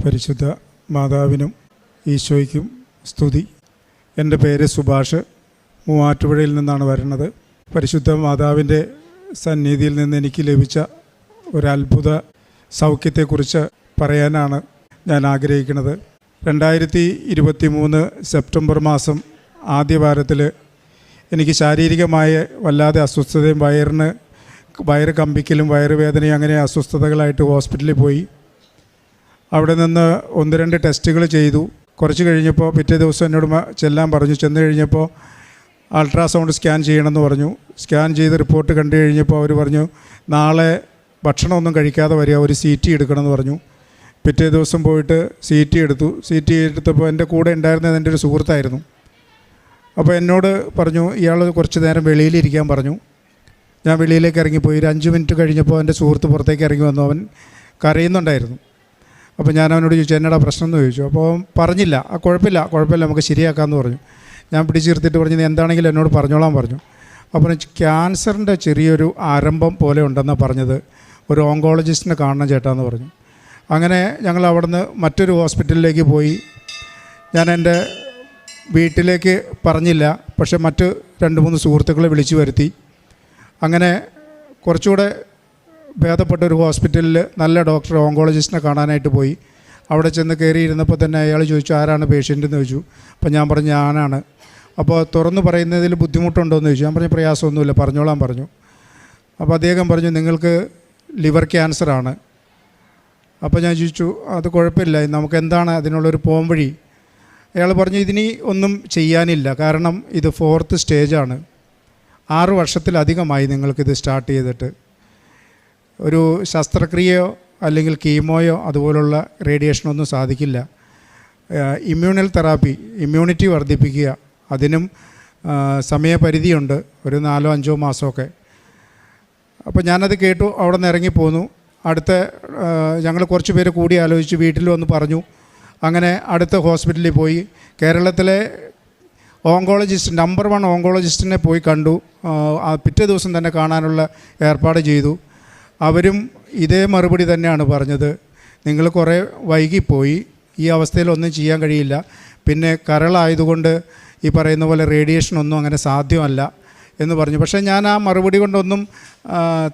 പരിശുദ്ധ മാതാവിനും ഈശോയ്ക്കും സ്തുതി. എൻ്റെ പേര് സുഭാഷ്, മൂവാറ്റുപുഴയിൽ നിന്നാണ് വരുന്നത്. പരിശുദ്ധ മാതാവിൻ്റെ സന്നിധിയിൽ നിന്ന് എനിക്ക് ലഭിച്ച ഒരത്ഭുത സൗഖ്യത്തെക്കുറിച്ച് പറയാനാണ് ഞാൻ ആഗ്രഹിക്കുന്നത്. 2023 സെപ്റ്റംബർ മാസം ആദ്യവാരത്തിൽ എനിക്ക് ശാരീരികമായ വല്ലാതെ അസ്വസ്ഥതയും വയറ് കമ്പിക്കലും വയറുവേദനയും അങ്ങനെ അസ്വസ്ഥതകളായിട്ട് ഹോസ്പിറ്റലിൽ പോയി. അവിടെ നിന്ന് 1-2 ടെസ്റ്റുകൾ ചെയ്തു. കുറച്ച് കഴിഞ്ഞപ്പോൾ പിറ്റേ ദിവസം എന്നോട് ചെല്ലാൻ പറഞ്ഞു. ചെന്ന് കഴിഞ്ഞപ്പോൾ അൾട്രാസൗണ്ട് സ്കാൻ ചെയ്യണമെന്ന് പറഞ്ഞു. സ്കാൻ ചെയ്ത് റിപ്പോർട്ട് കണ്ടു കഴിഞ്ഞപ്പോൾ അവർ പറഞ്ഞു നാളെ ഭക്ഷണമൊന്നും കഴിക്കാതെ വരിക, ഒരു CT എടുക്കണമെന്ന് പറഞ്ഞു. പിറ്റേ ദിവസം പോയിട്ട് CT എടുത്തു. CT എടുത്തപ്പോൾ എൻ്റെ കൂടെ ഉണ്ടായിരുന്നത് എൻ്റെ ഒരു സുഹൃത്തായിരുന്നു. അപ്പോൾ എന്നോട് പറഞ്ഞു ഇയാൾ കുറച്ച് നേരം വെളിയിലിരിക്കാൻ പറഞ്ഞു. ഞാൻ വെളിയിലേക്ക് ഇറങ്ങിപ്പോയി. ഒരു 5 മിനിറ്റ് കഴിഞ്ഞപ്പോൾ എൻ്റെ സുഹൃത്ത് പുറത്തേക്ക് ഇറങ്ങി വന്നു. അവൻ കരയുന്നുണ്ടായിരുന്നു. അപ്പോൾ ഞാൻ അവനോട് ചോദിച്ചു എന്നടാ പ്രശ്നം എന്ന് ചോദിച്ചു. അപ്പോൾ പറഞ്ഞില്ല. കുഴപ്പമില്ല നമുക്ക് ശരിയാക്കാമെന്ന് പറഞ്ഞു. ഞാൻ പിടിച്ചിരുത്തിയിട്ട് പറഞ്ഞു എന്താണെങ്കിലും എന്നോട് പറഞ്ഞോളാൻ പറഞ്ഞു. അപ്പോൾ ക്യാൻസറിൻ്റെ ചെറിയൊരു ആരംഭം പോലെ ഉണ്ടെന്നാണ് പറഞ്ഞത്. ഒരു ഓങ്കോളജിസ്റ്റിനെ കാണണം ചേട്ടാന്ന് പറഞ്ഞു. അങ്ങനെ ഞങ്ങൾ അവിടുന്ന് മറ്റൊരു ഹോസ്പിറ്റലിലേക്ക് പോയി. ഞാൻ എൻ്റെ വീട്ടിലേക്ക് പറഞ്ഞില്ല, പക്ഷെ മറ്റ് 2-3 സുഹൃത്തുക്കളെ വിളിച്ചു വരുത്തി. അങ്ങനെ കുറച്ചുകൂടെ ഭേദപ്പെട്ട ഒരു ഹോസ്പിറ്റലിൽ നല്ല ഡോക്ടർ ഓങ്കോളജിസ്റ്റിനെ കാണാനായിട്ട് പോയി. അവിടെ ചെന്ന് കയറിയിരുന്നപ്പോൾ തന്നെ അയാൾ ചോദിച്ചു ആരാണ് പേഷ്യൻ്റ് എന്ന് ചോദിച്ചു. അപ്പോൾ ഞാൻ പറഞ്ഞു ഞാനാണ്. അപ്പോൾ തുറന്ന് പറയുന്നതിൽ ബുദ്ധിമുട്ടുണ്ടോ എന്ന് ചോദിച്ചു. ഞാൻ പറഞ്ഞു പ്രയാസമൊന്നുമില്ല, പറഞ്ഞോളാൻ പറഞ്ഞു. അപ്പോൾ അദ്ദേഹം പറഞ്ഞു നിങ്ങൾക്ക് ലിവർ ക്യാൻസറാണ്. അപ്പോൾ ഞാൻ ചോദിച്ചു അത് കുഴപ്പമില്ല, നമുക്ക് എന്താണ് അതിനുള്ളൊരു പോംവഴി? അയാൾ പറഞ്ഞു ഇതിനി ഒന്നും ചെയ്യാനില്ല, കാരണം ഇത് 4th സ്റ്റേജാണ്. 6 വർഷത്തിലധികമായി നിങ്ങൾക്കിത് സ്റ്റാർട്ട് ചെയ്തിട്ട്. ഒരു ശസ്ത്രക്രിയയോ അല്ലെങ്കിൽ കീമോയോ അതുപോലുള്ള റേഡിയേഷനൊന്നും സാധിക്കില്ല. ഇമ്മ്യൂണൽ തെറാപ്പി, ഇമ്മ്യൂണിറ്റി വർദ്ധിപ്പിക്കുക, അതിനും സമയപരിധിയുണ്ട്, ഒരു 4-5 മാസമൊക്കെ. അപ്പോൾ ഞാനത് കേട്ടു, അവിടെ നിന്ന് ഇറങ്ങിപ്പോന്നു. അടുത്ത ഞങ്ങൾ കുറച്ച് പേര് കൂടി ആലോചിച്ച് വീട്ടിൽ വന്ന് പറഞ്ഞു. അങ്ങനെ അടുത്ത ഹോസ്പിറ്റലിൽ പോയി. കേരളത്തിലെ ഓങ്കോളജിസ്റ്റ് നമ്പർ 1 ഓങ്കോളജിസ്റ്റിനെ പോയി കണ്ടു. പിറ്റേ ദിവസം തന്നെ കാണാനുള്ള ഏർപ്പാട് ചെയ്തു. അവരും ഇതേ മറുപടി തന്നെയാണ് പറഞ്ഞത്, നിങ്ങൾ കുറേ വൈകിപ്പോയി, ഈ അവസ്ഥയിലൊന്നും ചെയ്യാൻ കഴിയില്ല, പിന്നെ കരളായതുകൊണ്ട് ഈ പറയുന്ന പോലെ റേഡിയേഷനൊന്നും അങ്ങനെ സാധ്യമല്ല എന്ന് പറഞ്ഞു. പക്ഷേ ഞാൻ ആ മറുപടി കൊണ്ടൊന്നും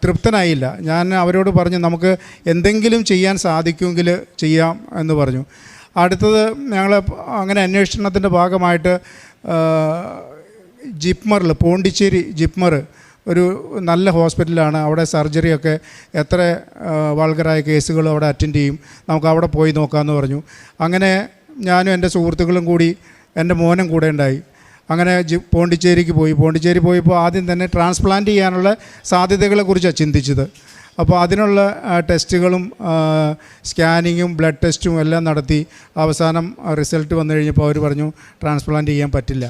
തൃപ്തനായില്ല. ഞാൻ അവരോട് പറഞ്ഞു നമുക്ക് എന്തെങ്കിലും ചെയ്യാൻ സാധിക്കുമെങ്കിൽ ചെയ്യാം എന്ന് പറഞ്ഞു. അടുത്തത് ഞങ്ങൾ അങ്ങനെ അന്വേഷണത്തിൻ്റെ ഭാഗമായിട്ട് ജിപ്മറിൽ, പോണ്ടിച്ചേരി ജിപ്മർ ഒരു നല്ല ഹോസ്പിറ്റലാണ്. അവിടെ സർജറിയൊക്കെ എത്ര വൾഗറായ കേസുകളും അവിടെ അറ്റൻഡ് ചെയ്യും, നമുക്ക് അവിടെ പോയി നോക്കാമെന്ന് പറഞ്ഞു. അങ്ങനെ ഞാനും എൻ്റെ സുഹൃത്തുക്കളും കൂടി, എൻ്റെ മോനും കൂടെ ഉണ്ടായി. അങ്ങനെ പോണ്ടിച്ചേരിക്ക് പോയി. പോണ്ടിച്ചേരി പോയപ്പോൾ ആദ്യം തന്നെ ട്രാൻസ്പ്ലാന്റ് ചെയ്യാനുള്ള സാധ്യതകളെക്കുറിച്ചാണ് ചിന്തിച്ചത്. അപ്പോൾ അതിനുള്ള ടെസ്റ്റുകളും സ്കാനിങ്ങും ബ്ലഡ് ടെസ്റ്റും എല്ലാം നടത്തി അവസാനം റിസൾട്ട് വന്നു കഴിഞ്ഞപ്പോൾ അവർ പറഞ്ഞു ട്രാൻസ്പ്ലാന്റ് ചെയ്യാൻ പറ്റില്ല.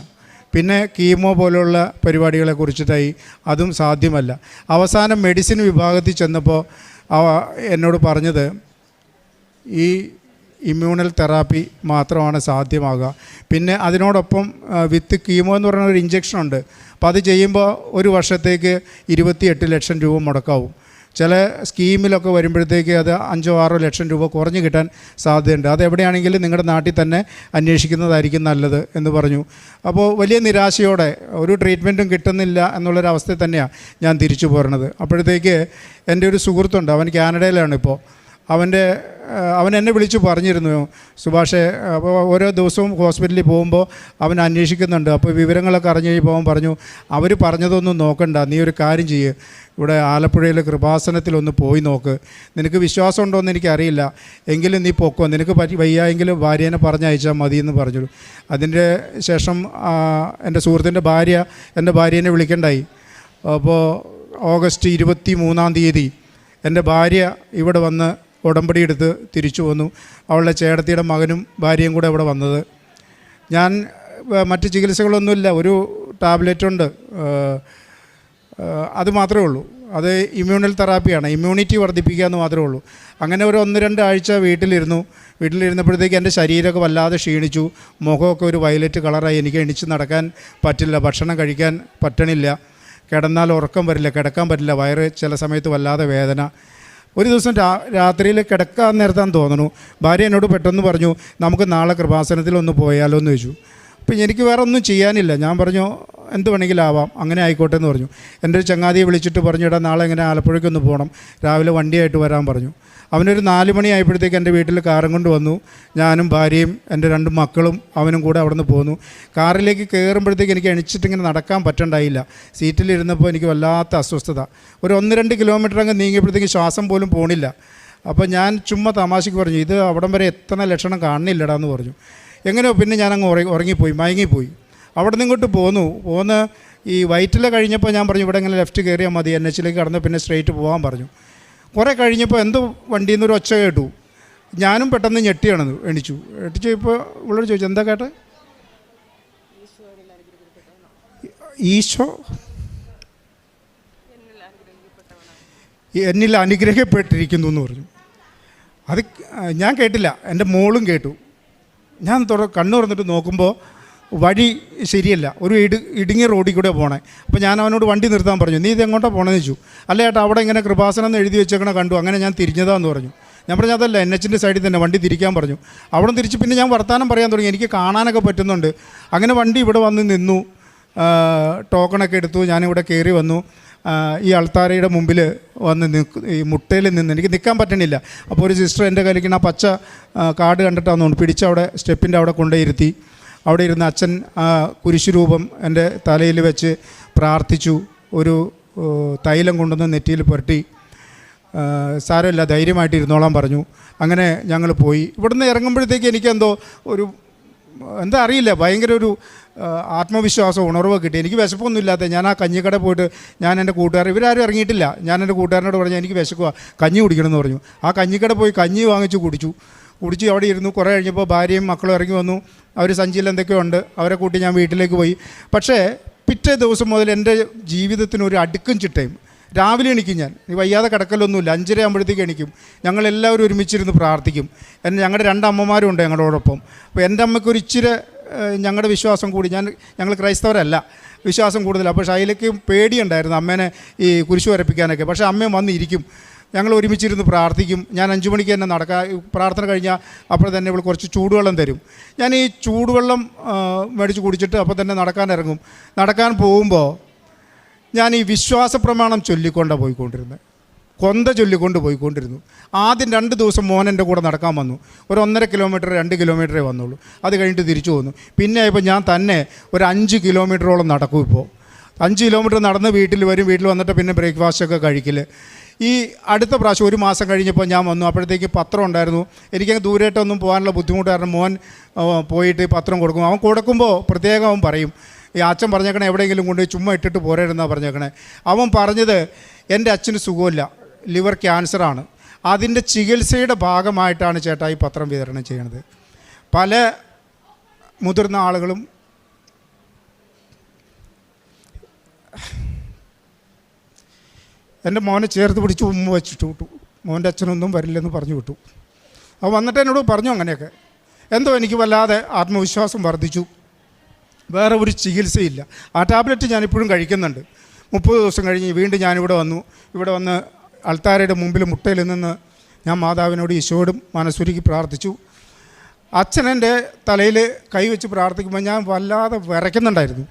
പിന്നെ കീമോ പോലുള്ള പരിപാടികളെ കുറിച്ചിട്ടായി, അതും സാധ്യമല്ല. അവസാനം മെഡിസിൻ വിഭാഗത്തിൽ ചെന്നപ്പോൾ എന്നോട് പറഞ്ഞത് ഈ ഇമ്മ്യൂണൽ തെറാപ്പി മാത്രമാണ് സാധ്യമാകുക. പിന്നെ അതിനോടൊപ്പം വിത്ത് കീമോ എന്ന് പറയുന്ന ഒരു ഇഞ്ചക്ഷനുണ്ട്. അപ്പോൾ അത് ചെയ്യുമ്പോൾ 1 വർഷത്തേക്ക് 28 ലക്ഷം രൂപ മുടക്കാവും. ചില സ്കീമിലൊക്കെ വരുമ്പോഴത്തേക്ക് അത് 5-6 ലക്ഷം രൂപ കുറഞ്ഞ് കിട്ടാൻ സാധ്യതയുണ്ട്. അതെവിടെയാണെങ്കിലും നിങ്ങളുടെ നാട്ടിൽ തന്നെ അന്വേഷിക്കുന്നതായിരിക്കും നല്ലത് എന്ന് പറഞ്ഞു. അപ്പോൾ വലിയ നിരാശയോടെ ഒരു ട്രീറ്റ്മെൻറ്റും കിട്ടുന്നില്ല എന്നുള്ളൊരവസ്ഥയിൽ തന്നെയാണ് ഞാൻ തിരിച്ചു പോരുന്നത്. അപ്പോഴത്തേക്ക് എൻ്റെ ഒരു സുഹൃത്തുണ്ട്, അവൻ കാനഡയിലാണ് ഇപ്പോൾ. അവൻ എന്നെ വിളിച്ച് പറഞ്ഞിരുന്നു സുഭാഷേ, അപ്പോൾ ഓരോ ദിവസവും ഹോസ്പിറ്റലിൽ പോകുമ്പോൾ അവൻ അന്വേഷിക്കുന്നുണ്ട്. അപ്പോൾ വിവരങ്ങളൊക്കെ അറിഞ്ഞ് കഴിഞ്ഞപ്പോൾ അവൻ പറഞ്ഞു അവർ പറഞ്ഞതൊന്നും നോക്കണ്ട, നീ ഒരു കാര്യം ചെയ്യ്, ഇവിടെ ആലപ്പുഴയിൽ കൃപാസനത്തിലൊന്ന് പോയി നോക്ക്, നിനക്ക് വിശ്വാസം ഉണ്ടോ എന്ന് എനിക്കറിയില്ല, എങ്കിലും നീ പൊക്കോ, നിനക്ക് വയ്യായെങ്കിലും ഭാര്യേനെ പറഞ്ഞയച്ചാൽ മതി എന്ന് പറഞ്ഞു. അതിൻ്റെ ശേഷം എൻ്റെ സുഹൃത്തിൻ്റെ ഭാര്യ എൻ്റെ ഭാര്യേനെ വിളിക്കണ്ടായി. അപ്പോൾ ഓഗസ്റ്റ് 23-ാം തീയതി എൻ്റെ ഭാര്യ ഇവിടെ വന്ന് ഉടമ്പടി എടുത്ത് തിരിച്ചു വന്നു. അവളുടെ ചേട്ടത്തിയുടെ മകനും ഭാര്യയും കൂടെ ഇവിടെ വന്നത്. ഞാൻ മറ്റ് ചികിത്സകളൊന്നുമില്ല, ഒരു ടാബ്ലറ്റുണ്ട്, അത് മാത്രമേ ഉള്ളൂ. അത് ഇമ്മ്യൂണൽ തെറാപ്പിയാണ്, ഇമ്മ്യൂണിറ്റി വർദ്ധിപ്പിക്കുക എന്ന് മാത്രമേ ഉള്ളൂ. അങ്ങനെ ഒരു 1-2 ആഴ്ച വീട്ടിലിരുന്നപ്പോഴത്തേക്ക് എൻ്റെ ശരീരമൊക്കെ വല്ലാതെ ക്ഷീണിച്ചു. മുഖമൊക്കെ ഒരു വയലറ്റ് കളറായി. എനിക്ക് എണീച്ച് നടക്കാൻ പറ്റില്ല, ഭക്ഷണം കഴിക്കാൻ പറ്റണില്ല, കിടന്നാൽ ഉറക്കം വരില്ല, കിടക്കാൻ പറ്റില്ല, വയറ് ചില സമയത്ത് വല്ലാതെ വേദന. ഒരു ദിവസം രാത്രിയിൽ കിടക്കാൻ നേരത്താന്ന് തോന്നുന്നു, ഭാര്യ എന്നോട് പെട്ടെന്ന് പറഞ്ഞു, നമുക്ക് നാളെ കൃപാസനത്തിലൊന്ന് പോയാലോ എന്ന് ചോദിച്ചു. അപ്പം എനിക്ക് വേറെ ഒന്നും ചെയ്യാനില്ല. ഞാൻ പറഞ്ഞു എന്ത് വേണമെങ്കിലും ആവാം, അങ്ങനെ ആയിക്കോട്ടെ എന്ന് പറഞ്ഞു. എൻ്റെ ഒരു ചങ്ങാതിയെ വിളിച്ചിട്ട് പറഞ്ഞു, എടാ നാളെ ഇങ്ങനെ ആലപ്പുഴയ്ക്കൊന്ന് പോകണം, രാവിലെ വണ്ടിയായിട്ട് വരാൻ പറഞ്ഞു. അവനൊരു 4 മണി ആയപ്പോഴത്തേക്ക് എൻ്റെ വീട്ടിൽ കാറും കൊണ്ട് വന്നു. ഞാനും ഭാര്യയും എൻ്റെ 2 മക്കളും അവനും കൂടെ അവിടെ നിന്ന് പോന്നു. കാറിലേക്ക് കയറുമ്പോഴത്തേക്ക് എനിക്ക് എണിച്ചിട്ടിങ്ങനെ നടക്കാൻ പറ്റണ്ടായില്ല. സീറ്റിലിരുന്നപ്പോൾ എനിക്ക് വല്ലാത്ത അസ്വസ്ഥത. ഒരു 1-2 കിലോമീറ്റർ അങ്ങ് നീങ്ങിയപ്പോഴത്തേക്ക് ശ്വാസം പോലും പോണില്ല. അപ്പോൾ ഞാൻ ചുമ്മാ തമാശയ്ക്ക് പറഞ്ഞു, ഇത് അവിടം വരെ എത്തണ ലക്ഷണം കാണുന്നില്ലടാ എന്ന് പറഞ്ഞു. എങ്ങനെയോ പിന്നെ ഞാനങ്ങ് ഉറങ്ങിപ്പോയി, മയങ്ങിപ്പോയി. അവിടെ നിന്ന് ഇങ്ങോട്ട് പോന്ന് ഈ വൈറ്റില കഴിഞ്ഞപ്പോൾ ഞാൻ പറഞ്ഞു, ഇവിടെ ഇങ്ങനെ ലെഫ്റ്റ് കയറിയാൽ മതി, NH കടന്ന് പിന്നെ സ്ട്രെയിറ്റ് പോകാൻ പറഞ്ഞു. കുറേ കഴിഞ്ഞപ്പോൾ എന്തോ വണ്ടിയിൽ നിന്നൊരു ഒച്ച കേട്ടു. ഞാനും പെട്ടെന്ന് ഞെട്ടിയാണെന്ന് എണിച്ചു. ഇപ്പോൾ ഇവളോട് ചോദിച്ചു, എന്താ കേട്ടെ? ഈശോ എന്നിൽ അനുഗ്രഹിക്കപ്പെട്ടിരിക്കുന്നു എന്ന് പറഞ്ഞു. അത് ഞാൻ കേട്ടില്ല, എൻ്റെ മോളും കേട്ടു. ഞാൻ കണ്ണു തുറന്നിട്ട് നോക്കുമ്പോൾ വഴി ശരിയല്ല, ഒരു ഇടുങ്ങിയ റോഡിൽ കൂടെ പോകണേ. അപ്പോൾ ഞാൻ അവനോട് വണ്ടി നിർത്താൻ പറഞ്ഞു. നീ ഇത് എങ്ങോട്ടാണ് പോകണമെന്ന് ചോദിച്ചു. അല്ല ചേട്ടാ, അവിടെ ഇങ്ങനെ കൃപാസനം എന്ന് എഴുതി വെച്ചേക്കണ കണ്ടു, അങ്ങനെ ഞാൻ തിരിഞ്ഞതാന്ന് പറഞ്ഞു. ഞാൻ പറഞ്ഞു അതല്ല, NH സൈഡിൽ തന്നെ വണ്ടി തിരിക്കാൻ പറഞ്ഞു. അവിടെ തിരിച്ച് പിന്നെ ഞാൻ വർത്തമാനം പറയാൻ തുടങ്ങി, എനിക്ക് കാണാനൊക്കെ പറ്റുന്നുണ്ട്. അങ്ങനെ വണ്ടി ഇവിടെ വന്ന് നിന്നു, ടോക്കണൊക്കെ എടുത്തു. ഞാനിവിടെ കയറി വന്നു. ഈ അൾത്താരയുടെ മുമ്പിൽ വന്ന് ഈ മുട്ടയിൽ നിന്ന് എനിക്ക് നിൽക്കാൻ പറ്റണില്ല. അപ്പോൾ ഒരു സിസ്റ്റർ എൻ്റെ കയ്യിലിരിക്കുന്ന ആ പച്ച കാർഡ് കണ്ടിട്ടാന്ന് തോന്നുന്നു, പിടിച്ച് അവിടെ സ്റ്റെപ്പിൻ്റെ അവിടെ കൊണ്ടുപോയിരുത്തി. അവിടെ ഇരുന്ന് അച്ഛൻ കുരിശുരൂപം എൻ്റെ തലയിൽ വെച്ച് പ്രാർത്ഥിച്ചു. ഒരു തൈലം കൊണ്ടുവന്ന് നെറ്റിയിൽ പുരട്ടി. സാരമില്ല, ധൈര്യമായിട്ട് ഇരുന്നോളാൻ പറഞ്ഞു. അങ്ങനെ ഞങ്ങൾ പോയി. ഇവിടുന്ന് ഇറങ്ങുമ്പോഴത്തേക്ക് എനിക്കെന്തോ എന്താ അറിയില്ല, ഭയങ്കര ഒരു ആത്മവിശ്വാസം, ഉണർവ് കിട്ടി. എനിക്ക് വിശപ്പൊന്നും ഇല്ലാത്ത ഞാൻ ആ കഞ്ഞിക്കട പോയിട്ട് ഞാൻ എൻ്റെ കൂട്ടുകാർ, ഇവരാരും ഇറങ്ങിയിട്ടില്ല, ഞാൻ എൻ്റെ കൂട്ടുകാരനോട് പറഞ്ഞു എനിക്ക് വിശക്കുക, കഞ്ഞി കുടിക്കണമെന്ന് പറഞ്ഞു. ആ കഞ്ഞിക്കട പോയി കഞ്ഞി വാങ്ങിച്ച് കുടിച്ചു അവിടെ ഇരുന്നു. കുറേ കഴിഞ്ഞപ്പോൾ ഭാര്യയും മക്കളും ഇറങ്ങി വന്നു. അവർ സഞ്ചിയിൽ എന്തൊക്കെയോ ഉണ്ട്, അവരെ കൂട്ടി ഞാൻ വീട്ടിലേക്ക് പോയി. പക്ഷേ പിറ്റേ ദിവസം മുതൽ എൻ്റെ ജീവിതത്തിന് ഒരു അടുക്കും ചിട്ടയും. രാവിലെ എണിക്കും ഞാൻ, വയ്യാതെ കിടക്കലൊന്നുമില്ല, 5:30 ആകുമ്പോഴത്തേക്ക് എണിക്കും. ഞങ്ങളെല്ലാവരും ഒരുമിച്ചിരുന്ന് പ്രാർത്ഥിക്കും. ഞങ്ങളുടെ 2 അമ്മമാരും ഉണ്ട് ഞങ്ങളോടൊപ്പം. അപ്പോൾ എൻ്റെ അമ്മയ്ക്കൊരു ഇച്ചിരി ഞങ്ങളുടെ വിശ്വാസം കൂടി. ഞങ്ങൾ ക്രൈസ്തവരല്ല, വിശ്വാസം കൂടുതലാണ്. അപ്പോൾ ഷൈലയ്ക്ക് പേടിയുണ്ടായിരുന്നു അമ്മേനെ ഈ കുരിശ് വരപ്പിക്കാനൊക്കെ. പക്ഷേ അമ്മയും വന്നിരിക്കും, ഞങ്ങൾ ഒരുമിച്ചിരുന്ന് പ്രാർത്ഥിക്കും. ഞാൻ 5 മണിക്ക് തന്നെ പ്രാർത്ഥന കഴിഞ്ഞാൽ അപ്പോൾ തന്നെ ഇവൾ കുറച്ച് ചൂടുവെള്ളം തരും. ഞാൻ ഈ ചൂടുവെള്ളം മേടിച്ച് കുടിച്ചിട്ട് അപ്പോൾ തന്നെ നടക്കാൻ പോകുമ്പോൾ ഞാൻ ഈ വിശ്വാസ പ്രമാണം ചൊല്ലിക്കൊണ്ടാണ് പോയിക്കൊണ്ടിരുന്നത്. കൊന്ത ചൊല്ലിക്കൊണ്ട് പോയിക്കൊണ്ടിരുന്നു. ആദ്യം 2 ദിവസം മോൻ എൻ്റെ കൂടെ നടക്കാൻ വന്നു. ഒരു 1.5 കിലോമീറ്റർ 2 കിലോമീറ്ററേ വന്നുള്ളൂ. അത് കഴിഞ്ഞിട്ട് തിരിച്ചു പോന്നു. പിന്നെ ഇപ്പോൾ ഞാൻ തന്നെ ഒരു 5 കിലോമീറ്ററോളം നടക്കും. ഇപ്പോൾ 5 കിലോമീറ്റർ നടന്ന് വീട്ടിൽ വരും. വീട്ടിൽ വന്നിട്ട് പിന്നെ ബ്രേക്ക്ഫാസ്റ്റൊക്കെ കഴിക്കൽ. ഈ അടുത്ത പ്രാവശ്യം 1 മാസം കഴിഞ്ഞപ്പോൾ ഞാൻ വന്നു. അപ്പോഴത്തേക്ക് പത്രം ഉണ്ടായിരുന്നു. എനിക്കങ്ങ് ദൂരമായിട്ടൊന്നും പോകാനുള്ള ബുദ്ധിമുട്ട് കാരണം മോൻ പോയിട്ട് പത്രം കൊടുക്കും. അവൻ കൊടുക്കുമ്പോൾ പ്രത്യേകം അവൻ പറയും, ഈ അച്ഛൻ പറഞ്ഞേക്കണേ എവിടെയെങ്കിലും കൊണ്ട് ചുമ്മാ ഇട്ടിട്ട് പോരായിരുന്നാണ് പറഞ്ഞേക്കണേ. അവൻ പറഞ്ഞത് എൻ്റെ അച്ഛന് സുഖമില്ല, ലിവർ ക്യാൻസറാണ്, അതിൻ്റെ ചികിത്സയുടെ ഭാഗമായിട്ടാണ് ചേട്ടാ ഈ പത്രം വിതരണം ചെയ്യണത്. പല മുതിർന്ന ആളുകളും എൻ്റെ മോനെ ചേർത്ത് പിടിച്ച് ഉമ്മ വെച്ചിട്ട് വിട്ടു. മോൻ്റെ അച്ഛനൊന്നും വരില്ലെന്ന് പറഞ്ഞു വിട്ടു. അപ്പോൾ വന്നിട്ട് എന്നോട് പറഞ്ഞു അങ്ങനെയൊക്കെ. എന്തോ എനിക്ക് വല്ലാതെ ആത്മവിശ്വാസം വർദ്ധിച്ചു. വേറെ ഒരു ചികിത്സയില്ല. ആ ടാബ്ലറ്റ് ഞാനിപ്പോഴും കഴിക്കുന്നുണ്ട്. 30 ദിവസം കഴിഞ്ഞ് വീണ്ടും ഞാനിവിടെ വന്നു. ഇവിടെ വന്ന് അൾത്താരയുടെ മുമ്പിൽ മുട്ടയിൽ നിന്ന് ഞാൻ മാതാവിനോട് ഈശോയോടും മനസ്സുരുക്കി പ്രാർത്ഥിച്ചു. അച്ഛൻ എൻ്റെ തലയിൽ കൈവച്ച് പ്രാർത്ഥിക്കുമ്പോൾ ഞാൻ വല്ലാതെ വിറയ്ക്കുന്നുണ്ടായിരുന്നു.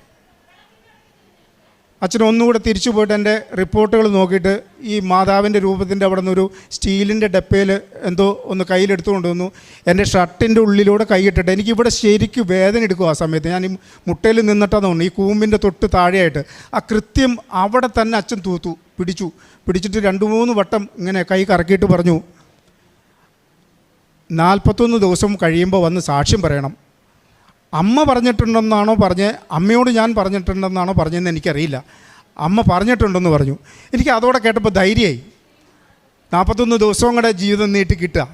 അച്ഛൻ ഒന്നുകൂടെ തിരിച്ചു പോയിട്ട് എൻ്റെ റിപ്പോർട്ടുകൾ നോക്കിയിട്ട് ഈ മാതാവിൻ്റെ രൂപത്തിൻ്റെ അവിടെ നിന്നൊരു സ്റ്റീലിൻ്റെ ഡപ്പയിൽ എന്തോ ഒന്ന് കയ്യിലെടുത്തു കൊണ്ടുവന്നു. എൻ്റെ ഷർട്ടിൻ്റെ ഉള്ളിലൂടെ കൈയിട്ടിട്ട് എനിക്കിവിടെ ശരിക്കും വേദന എടുക്കും. ആ സമയത്ത് ഞാൻ ഈ മുട്ടയിൽ നിന്നിട്ടാന്ന് തോന്നുന്നു, ഈ കൂമ്പിൻ്റെ തൊട്ട് താഴെയായിട്ട് ആ കൃത്യം അവിടെ തന്നെ അച്ഛൻ പിടിച്ചിട്ട് 2-3 വട്ടം ഇങ്ങനെ കൈ കറക്കിയിട്ട് പറഞ്ഞു, 41 ദിവസം കഴിയുമ്പോൾ വന്ന് സാക്ഷ്യം പറയണം. അമ്മ പറഞ്ഞിട്ടുണ്ടെന്നാണോ അമ്മയോട് ഞാൻ പറഞ്ഞിട്ടുണ്ടെന്നാണോ പറഞ്ഞതെന്ന് എനിക്കറിയില്ല. അമ്മ പറഞ്ഞിട്ടുണ്ടെന്ന് പറഞ്ഞു. എനിക്ക് അതോടെ കേട്ടപ്പോൾ ധൈര്യമായി. 41 ദിവസവും കൂടെ ജീവിതം നീട്ടി കിട്ടുക.